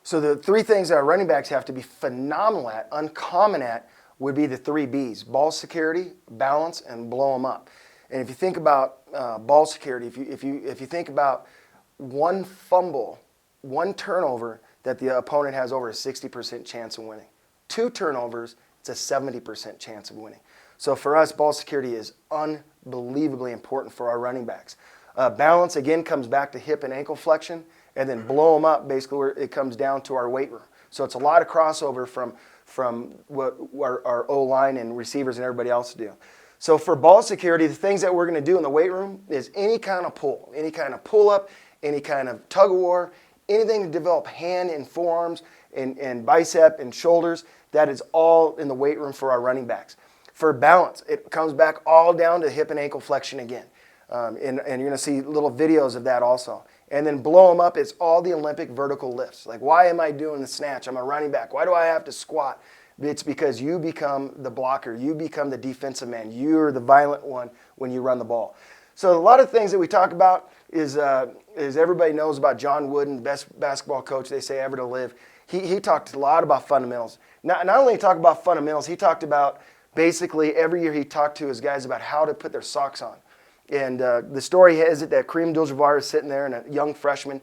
So the three things that our running backs have to be phenomenal at, uncommon at, would be the 3 Bs: ball security, balance, and blow them up. And if you think about ball security, if you think about one fumble, one turnover, that the opponent has over a 60% chance of winning. 2 turnovers, it's a 70% chance of winning. So for us, ball security is unbelievably important for our running backs. Balance, again, comes back to hip and ankle flexion, and then blow them up, basically where it comes down to our weight room. So it's a lot of crossover from what our O-line and receivers and everybody else do. So for ball security, the things that we're going to do in the weight room is any kind of pull, any kind of pull-up, any kind of tug-of-war, anything to develop hand and forearms and bicep and shoulders. That is all in the weight room for our running backs. For balance, it comes back all down to hip and ankle flexion again. And you're going to see little videos of that also. And then blow them up, it's all the Olympic vertical lifts. Like, why am I doing the snatch? I'm a running back. Why do I have to squat? It's because you become the blocker. You become the defensive man. You're the violent one when you run the ball. So a lot of things that we talk about is everybody knows about John Wooden, the best basketball coach they say ever to live. He talked a lot about fundamentals. Not only talk about fundamentals, he talked about basically every year he talked to his guys about how to put their socks on. And the story has it that Kareem Abdul-Jabbar is sitting there and a young freshman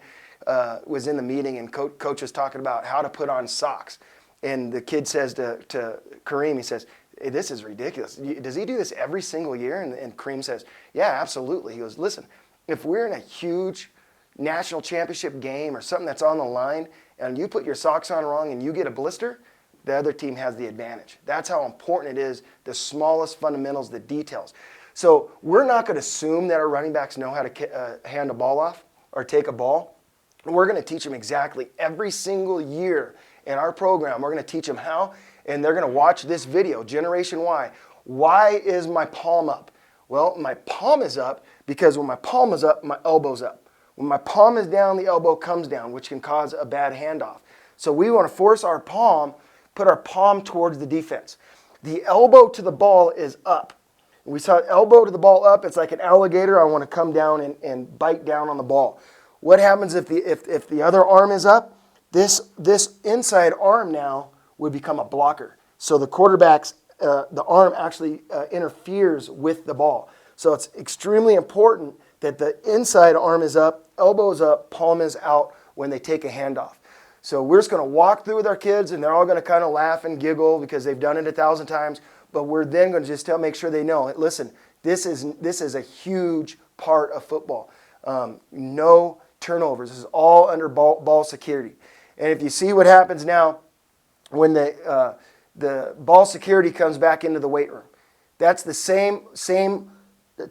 was in the meeting and coach was talking about how to put on socks. And the kid says to Kareem, he says, "Hey, this is ridiculous. Does he do this every single year?" And Kareem says, "Yeah, absolutely." He goes, "Listen, if we're in a huge national championship game or something that's on the line and you put your socks on wrong and you get a blister, the other team has the advantage." That's how important it is, the smallest fundamentals, the details. So we're not going to assume that our running backs know how to hand a ball off or take a ball. We're going to teach them exactly every single year in our program. We're going to teach them how, and they're going to watch this video, Generation Y. Why is my palm up? Well, my palm is up because when my palm is up, my elbow's up. When my palm is down, the elbow comes down, which can cause a bad handoff. So we want to force our palm, put our palm towards the defense. The elbow to the ball is up. We saw elbow to the ball up. It's like an alligator. I want to come down and bite down on the ball. What happens if the other arm is up? This inside arm now would become a blocker. So the quarterback's the arm actually interferes with the ball. So it's extremely important that the inside arm is up, elbow is up, palm is out when they take a handoff. So we're just going to walk through with our kids, and they're all going to kind of laugh and giggle because they've done it 1,000 times. But we're then going to just make sure they know, listen, this is a huge part of football. No turnovers. This is all under ball security. And if you see what happens now when the ball security comes back into the weight room, that's the same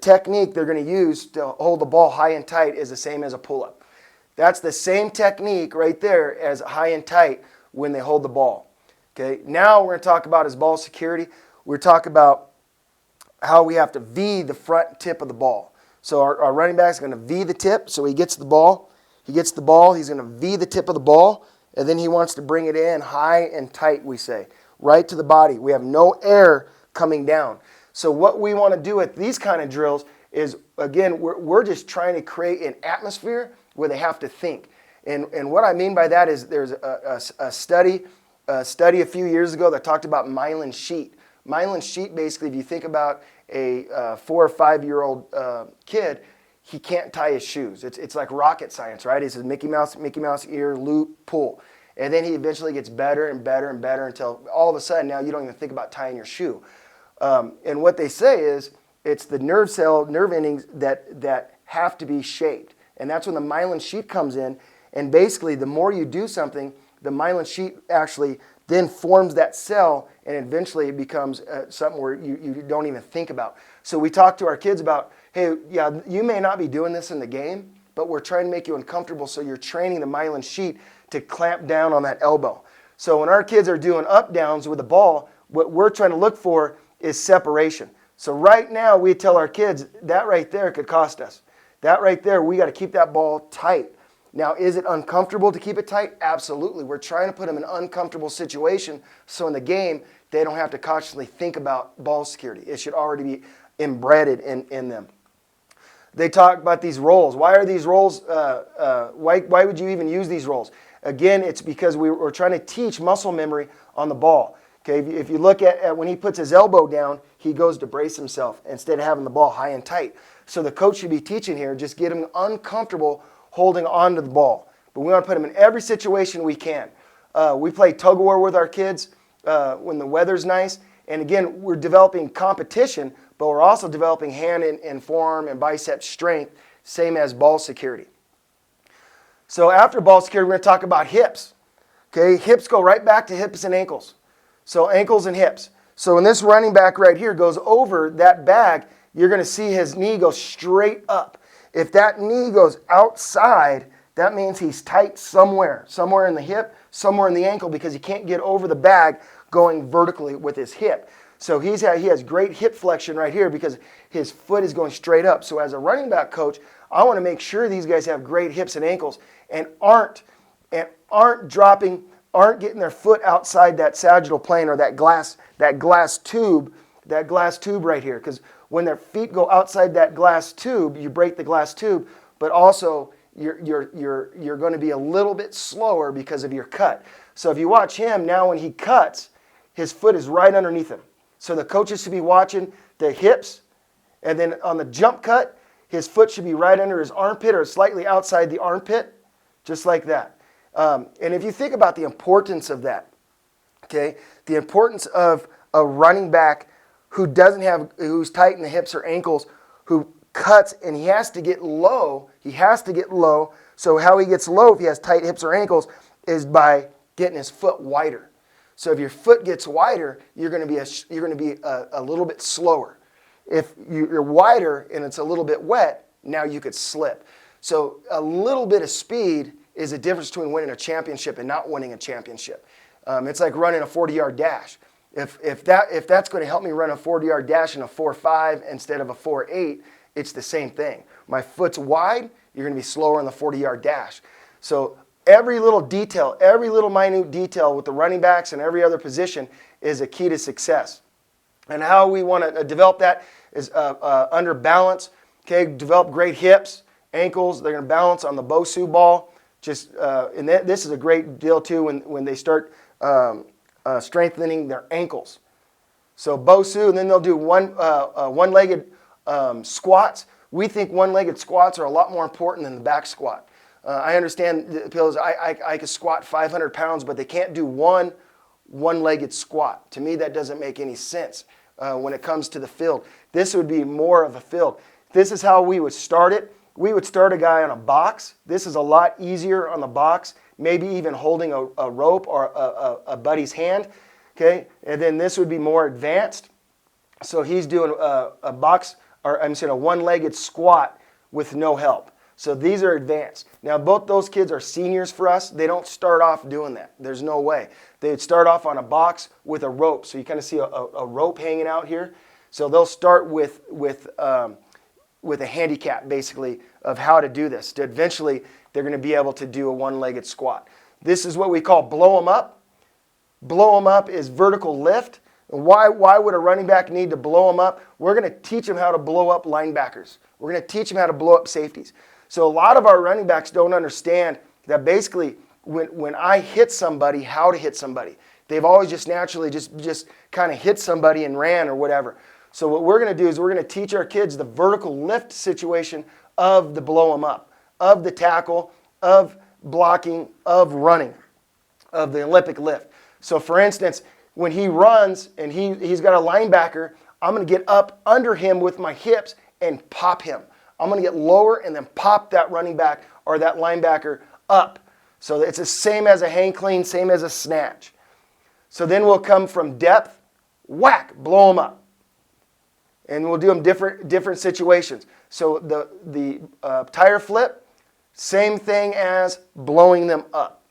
technique they're going to use to hold the ball high and tight is the same as a pull-up. That's the same technique right there as high and tight when they hold the ball. Okay. Now we're going to talk about his ball security. We're talking about how we have to V the front tip of the ball. So our running back is going to V the tip. So he gets the ball. He's going to V the tip of the ball, and then he wants to bring it in high and tight, we say, right to the body. We have no air coming down. So what we want to do with these kind of drills is, again, we're just trying to create an atmosphere where they have to think. And what I mean by that is there's a study a few years ago that talked about myelin sheet. Myelin sheet, basically, if you think about a 4 or 5 year old kid, he can't tie his shoes. It's like rocket science, right? He says Mickey Mouse ear, loop, pull. And then he eventually gets better and better and better until all of a sudden now you don't even think about tying your shoe. And what they say is it's the nerve endings that have to be shaped. And that's when the myelin sheet comes in. And basically, the more you do something, the myelin sheet actually then forms that cell, and eventually it becomes something where you don't even think about. So we talk to our kids about, hey, yeah, you may not be doing this in the game, but we're trying to make you uncomfortable, so you're training the myelin sheet to clamp down on that elbow. So when our kids are doing up downs with the ball, what we're trying to look for is separation. So right now we tell our kids that right there could cost us. That right there, we got to keep that ball tight. Now, is it uncomfortable to keep it tight? Absolutely. We're trying to put them in an uncomfortable situation so in the game they don't have to consciously think about ball security. It should already be embedded in them. They talk about these rolls. Why are these rolls? Why would you even use these rolls? Again, it's because we're trying to teach muscle memory on the ball. Okay, if you look at when he puts his elbow down, he goes to brace himself instead of having the ball high and tight. So the coach should be teaching here, just get him uncomfortable holding on to the ball. But we want to put him in every situation we can. We play tug of war with our kids when the weather's nice. And again, we're developing competition, but we're also developing hand and forearm and bicep strength, same as ball security. So after ball security, we're going to talk about hips. Okay, hips go right back to hips and ankles. So ankles and hips. So when this running back right here goes over that bag, you're going to see his knee go straight up. If that knee goes outside, that means he's tight somewhere in the hip, somewhere in the ankle, because he can't get over the bag going vertically with his hip. So he has great hip flexion right here because his foot is going straight up. So as a running back coach, I want to make sure these guys have great hips and ankles and aren't getting their foot outside that sagittal plane or that glass tube right here. Because when their feet go outside that glass tube, you break the glass tube, but also you're going to be a little bit slower because of your cut. So if you watch him now, when he cuts, his foot is right underneath him. So the coaches should be watching the hips, and then on the jump cut, his foot should be right under his armpit or slightly outside the armpit, just like that. And if you think about the importance of that, okay, the importance of a running back who's tight in the hips or ankles, who cuts and he has to get low. So how he gets low if he has tight hips or ankles is by getting his foot wider. So if your foot gets wider, you're going to be a little bit slower. If you're wider and it's a little bit wet, now you could slip. So a little bit of speed is the difference between winning a championship and not winning a championship. It's like running a 40-yard dash. If that's going to help me run a 40-yard dash in a 4.5 instead of a 4.8, it's the same thing. My foot's wide, you're going to be slower in the 40-yard dash. So every little detail, every little minute detail with the running backs and every other position is a key to success. And how we want to develop that is under balance. Okay, develop great hips, ankles. They're going to balance on the Bosu ball. This is a great deal too when they start strengthening their ankles. So Bosu, and then they'll do one-legged squats. We think one-legged squats are a lot more important than the back squat. I understand I could squat 500 pounds, but they can't do one-legged squat. To me, that doesn't make any sense when it comes to the field. This would be more of a field. This is how we would start it. We would start a guy on a box. This is a lot easier on the box, maybe even holding a rope or a buddy's hand. Okay, and then this would be more advanced. So he's doing a one-legged squat with no help. So these are advanced. Now both those kids are seniors for us. They don't start off doing that. There's no way. They would start off on a box with a rope. So you kind of see a rope hanging out here. So they'll start with a handicap basically of how to do this. Eventually they're going to be able to do a one-legged squat. This is what we call blow them up. Blow them up is vertical lift. And why would a running back need to blow them up? We're going to teach them how to blow up linebackers. We're going to teach them how to blow up safeties. So a lot of our running backs don't understand that basically when I hit somebody, how to hit somebody. They've always just naturally just kind of hit somebody and ran or whatever. So what we're going to do is we're going to teach our kids the vertical lift situation of the blow them up, of the tackle, of blocking, of running, of the Olympic lift. So for instance, when he runs and he's got a linebacker, I'm going to get up under him with my hips and pop him. I'm going to get lower and then pop that running back or that linebacker up. So it's the same as a hang clean, same as a snatch. So then we'll come from depth, whack, blow them up. And we'll do them different situations. So the tire flip, same thing as blowing them up.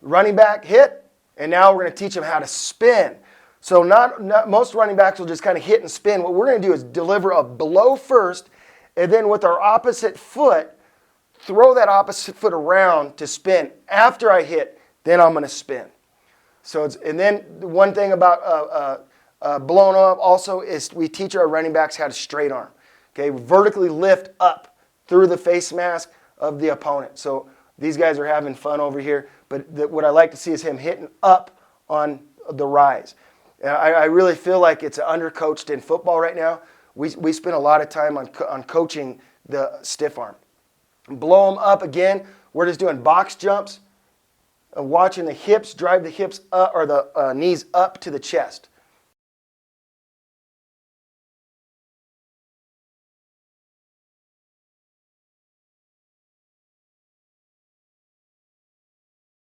Running back hit, and now we're going to teach them how to spin. So not most running backs will just kind of hit and spin. What we're going to do is deliver a blow first, and then with our opposite foot, throw that opposite foot around to spin. After I hit, then I'm going to spin. And then the one thing about blowing up also is we teach our running backs how to straight arm. Okay, vertically lift up through the face mask of the opponent. So These guys are having fun over here, but what I like to see is him hitting up on the rise. I really feel like it's undercoached in football right now. We spend a lot of time on coaching the stiff arm. Blow them up again. We're just doing box jumps, watching the hips, drive the hips up, or the knees up to the chest.